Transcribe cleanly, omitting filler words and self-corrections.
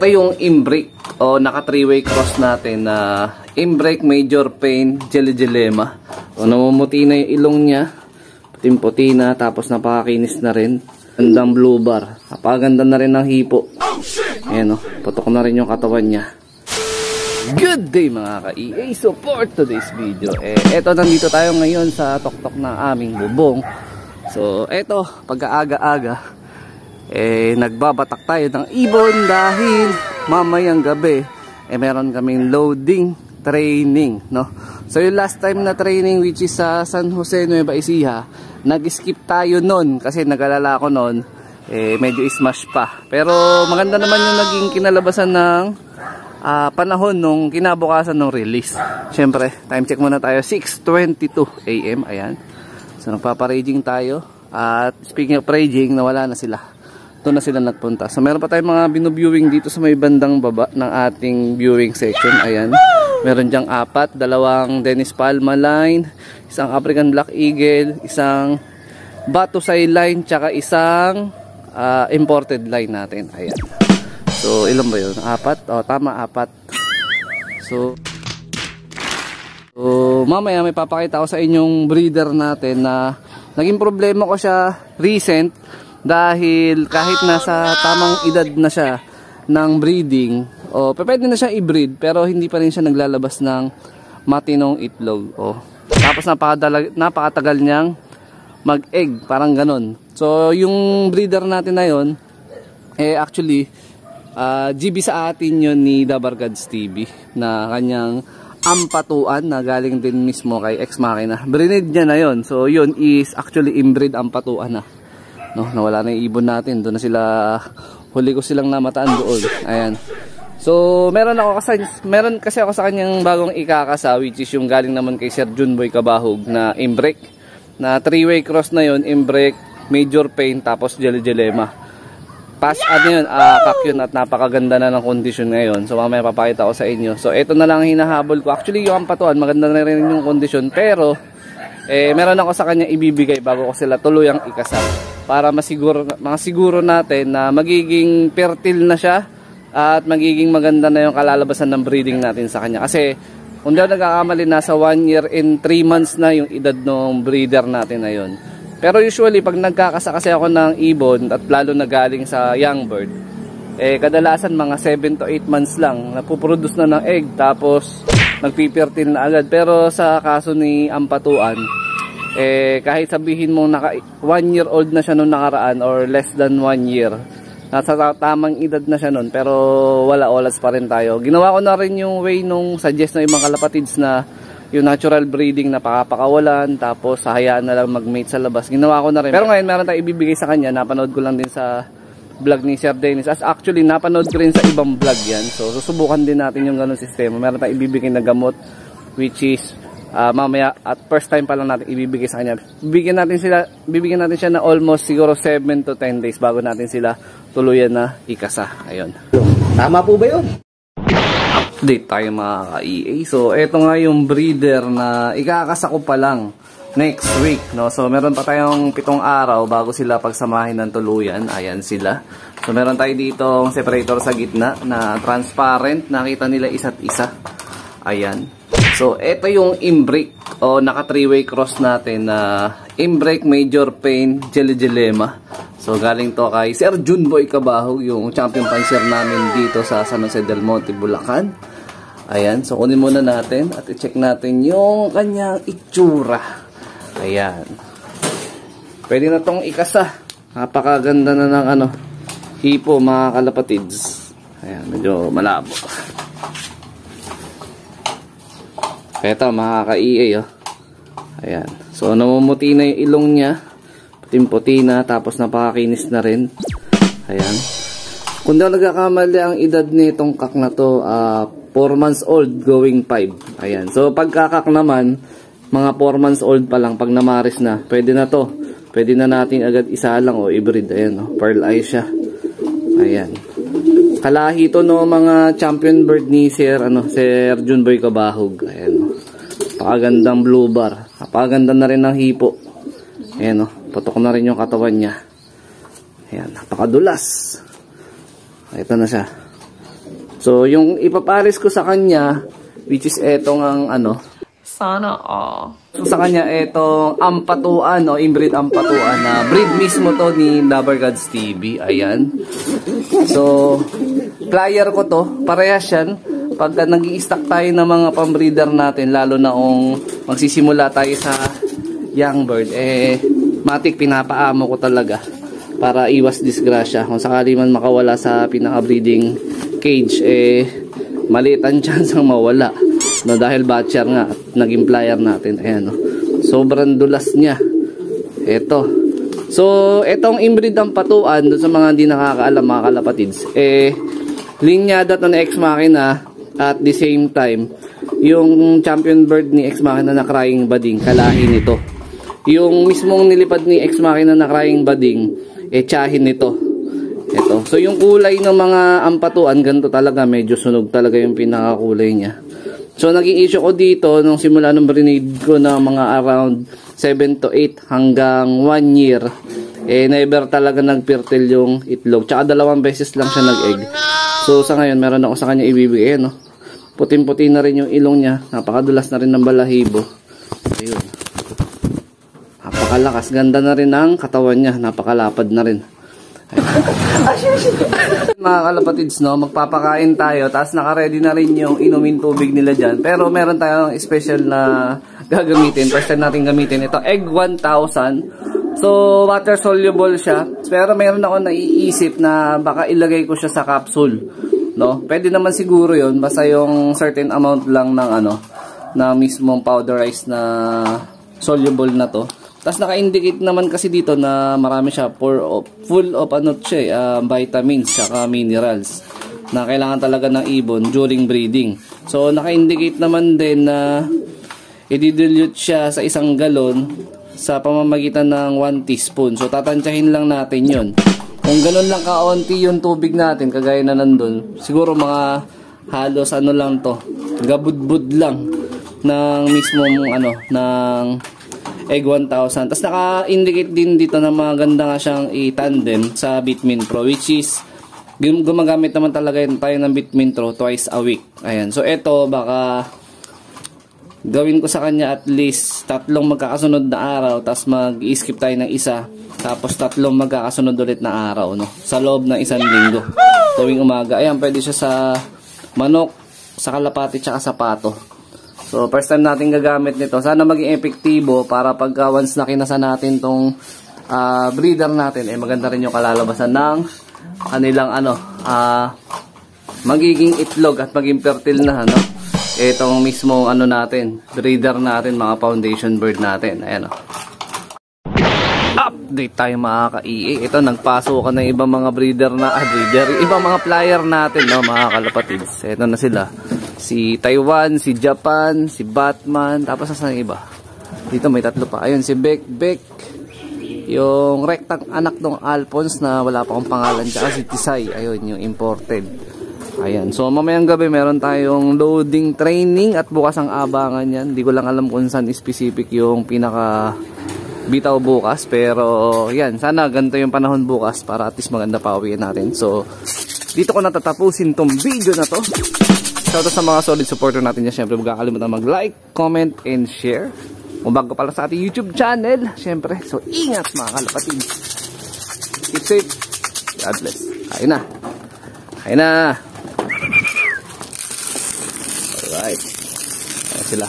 ito yung imbrick o naka 3-way cross natin na imbrick major pain jelly gelema. So namumuti na yung ilong niya, puting-puti na, tapos napakakinis na rin. Gandang blue bar, napakaganda na rin ng hipo. Ayan o, putok na rin yung katawan niya. Good day mga ka-EA, so for today's video, eto nandito tayo ngayon sa tuktok ng aming bubong. So eto, pagka-aga-aga nagbabatak tayo ng ibon dahil mamayang gabi meron kaming loading training, no? So yung last time na training, which is sa San Jose, Nueva Ecija, nag-skip tayo nun kasi nag-alala ko nun medyo smash pa, pero maganda naman yung naging kinalabasan ng panahon nung kinabukasan ng release. Syempre, time check muna tayo, 6:22 AM, ayan. So nagpapa-raging tayo, at speaking of raging, nawala na sila. Doon na sila nagpunta. So meron pa tayong mga binu-viewing dito sa may bandang baba ng ating viewing section. Ayan. Meron diyang 4, 2 Dennis Palma line, isang African Black Eagle, isang Batusay line, tsaka isang imported line natin. Ayan. So ilan ba yun? 4? O tama, 4. So mamaya may papakita ko sa inyong breeder natin na naging problema ko siya recent. Dahil kahit nasa tamang edad na siya ng breeding, pwede na siya i-breed, pero hindi pa rin siya naglalabas ng matinong itlog. Tapos napakatagal niyang mag-egg, parang ganun. So yung breeder natin na yun, actually, GB sa atin yun ni Dabarkads TV, na kanyang ampatuan na galing din mismo kay Ex Machina. Brinid niya na yun. So yun is actually inbreed ampatuan na. No, nawala na yung ibon natin. Doon na sila, huli ko silang namataan doon. Ayan. So meron kasi ako sa kanyang bagong ikakasa, which is yung galing naman kay Sir Junboy Cabahog na imbrick, na 3-way cross na yun, imbrick, major pain, tapos jelly gelema. Pass yun, kak yun, at napakaganda na ng kondisyon ngayon. So mamaya papakita ko sa inyo. So ito na lang hinahabol ko. Actually yung ampatuan, maganda na rin yung kondisyon, pero meron ako sa kanya ibibigay bago ko sila tuluyang ikasa, para masiguro natin na magiging fertile na siya at magiging maganda na yung kalalabasan ng breeding natin sa kanya. Kasi kung di ako nagkakamali, nasa 1 year and 3 months na yung edad ng breeder natin na yun. Pero usually pag nagkakasa kasi ako ng ibon, at lalo na galing sa young bird, kadalasan mga 7 to 8 months lang napuproduce na ng egg, tapos nagpipertil na agad. Pero sa kaso ni ampatuan, kahit sabihin mo naka 1 year old na siya nung nakaraan or less than 1 year, nasa tamang edad na siya nun, pero olas pa rin tayo. Ginawa ko na rin yung way nung suggest ng ibang kalapatids na yung natural breeding na pakapakawalan, tapos hayaan na lang mag-mate sa labas. Ginawa ko na rin. Pero ngayon meron tayong ibibigay sa kanya, napanood ko lang din sa vlog ni Sir Dennis. As actually, napanood ko rin sa ibang vlog yan. So susubukan din natin yung ganun sistema. Meron tayong ibibigay na gamot, which is mamaya at first time pa lang natin ibibigay sa kanya. Bibigyan natin siya na almost siguro 7 to 10 days bago natin sila tuluyan na ikasa. Ayun. Tama po ba yun? Update tayo mga ka-EA. So eto nga yung breeder na ikakasa ko pa lang next week, no? So meron pa tayong 7 araw bago sila pagsamahin ng tuluyan. Ayan sila. So meron tayo dito separator sa gitna na transparent, nakita nila isa't isa. Ayan. So ito yung imbrick o naka 3-way cross natin na imbrick major pain jelly gelema. So galing to kay Sir Junboy Cabahog, yung champion pansier namin dito sa San Jose del Monte, Bulacan. Ayan. So kunin muna natin at i-check natin yung kanyang itsura. Ayan. Pwede na tong ikasa. Napakaganda na ng hipo mga kalapatids. Ayan, medyo malabo. Ito mga ka-EA, ayan. So namumuti na yung ilong niya, puting-puti na, tapos napakakinis na rin. Ayan. Kung daw nagkakamali, ang edad nitong kak na to 4 months old going 5. Ayan. So pagkakak naman, mga 4 months old pa lang, pag namaris na, pwede na to. Pwede na natin agad isa lang o i-breed. Ayan, pearl eye siya. Ayan. Kalahi to no mga champion bird ni Sir Junboy Cabahog. Ayan. Napakagandang blue bar. Napakaganda na rin ng hipo. Ayan, putok na rin yung katawan niya. Ayan, napakadulas. Ito na siya. So, yung ipapares ko sa kanya, which is etong ang ano, sana all. So, sa kanya etong ampatuan, no, inbreed ampatuan na breed mismo to ni Lover Gods TV. Ayan. So, flyer ko to, parehas yan. Pagka nag-i-stock tayo ng mga pambreeder natin, lalo na kung magsisimula tayo sa young bird, matik pinapaamo ko talaga para iwas disgrasya. Kung sakali man makawala sa pinaka-breeding cage, maliit ang chance ang mawala. No, dahil batcher nga at naging flyer natin. Ayan, no. Sobrang dulas niya. Ito. So, etong inbreed ang patuan, doon sa mga hindi nakakaalam mga kalapatids, linyada to na Ex Machina at the same time, yung champion bird ni Ex Machina na Crying Bading, kalahi nito. Yung mismong nilipad ni Ex Machina na Crying Bading, tsahin nito. Ito. So, yung kulay ng mga ampatuan, ganito talaga, medyo sunog talaga yung pinakakulay niya. So, naging issue ko dito nung simula nung breed ko na mga around 7 to 8 hanggang 1 year. Never talaga nagfertile yung itlog. Tsaka 2 beses lang siya nag-egg. So, sa ngayon, meron ako sa kanya ibibigay. No? Puting-puti na rin yung ilong niya. Napakadulas na rin ng balahibo. Ayun. Napakalakas. Ganda na rin ang katawan niya. Napakalapad na rin. Mga kalapatids, no, magpapakain tayo, tapos naka-ready na rin yung inumin tubig nila dyan, pero meron tayong special na gagamitin. First time natin gamitin ito, Egg 1000. So, water soluble siya, pero meron ako naiisip na baka ilagay ko siya sa capsule, no. Pwede naman siguro yun, basta yung certain amount lang ng ano, na mismong powderized na soluble na to. Tapos naka-indicate naman kasi dito na marami siya full of ano siya, vitamins saka minerals na kailangan talaga ng ibon during breeding. So naka-indicate naman din na i-dilute siya sa 1 galon sa pamamagitan ng 1 teaspoon. So tatansyahin lang natin yon. Kung ganun lang kaunti yung tubig natin, kagaya na nandun, siguro mga halos ano lang to, gabudbud lang ng mismong ano, ng Egg 1000. Tapos naka-indicate din dito na maganda nga siyang i-tandem sa Bitmin Pro, which is gumagamit naman talaga tayo ng Bitmin Pro twice a week. Ayan. So ito baka gawin ko sa kanya at least 3 magkakasunod na araw, tapos mag-skip tayo ng isa, tapos 3 magkakasunod ulit na araw, no, sa loob ng 1 linggo tuwing umaga. Ayan, pwede siya sa manok, sa kalapati, tsaka sa pato. So, first time natin gagamit nito. Sana maging epektibo para pagka once na kinasa natin tong breeder natin, maganda rin yung kalalabasan ng kanilang ano, magiging itlog at maging fertile na, ano, itong mismo ano natin, breeder natin, mga foundation bird natin. Ayan, oh. Update tayo mga ka-EA. Ito, nagpasok na ibang mga breeder na, ibang mga flyer natin, no, mga kalapatids. Ito na sila. Si Taiwan, si Japan, si Batman, tapos saan yung iba? Dito may 3 pa. Ayun, si Beck, yung rectang anak ng Alphonse na wala pa akong pangalan, tsaka si Tisay, ayun, yung imported. Ayan, so mamayang gabi meron tayong loading training at bukas ang abangan yan. Hindi ko lang alam kung saan specific yung pinaka bitaw bukas, pero yan, sana ganito yung panahon bukas para at least maganda pa uwiin natin. So, dito ko natatapusin tong video na to. Shoutout sa mga solid supporter natin dyan. Siyempre, huwag kakalimutan mag-like, comment, and share. Kung bago pala sa ating YouTube channel, siyempre. So, ingat mga kalapatid. Keep safe. God bless. Kain na. Kain na. Alright. Ayan sila.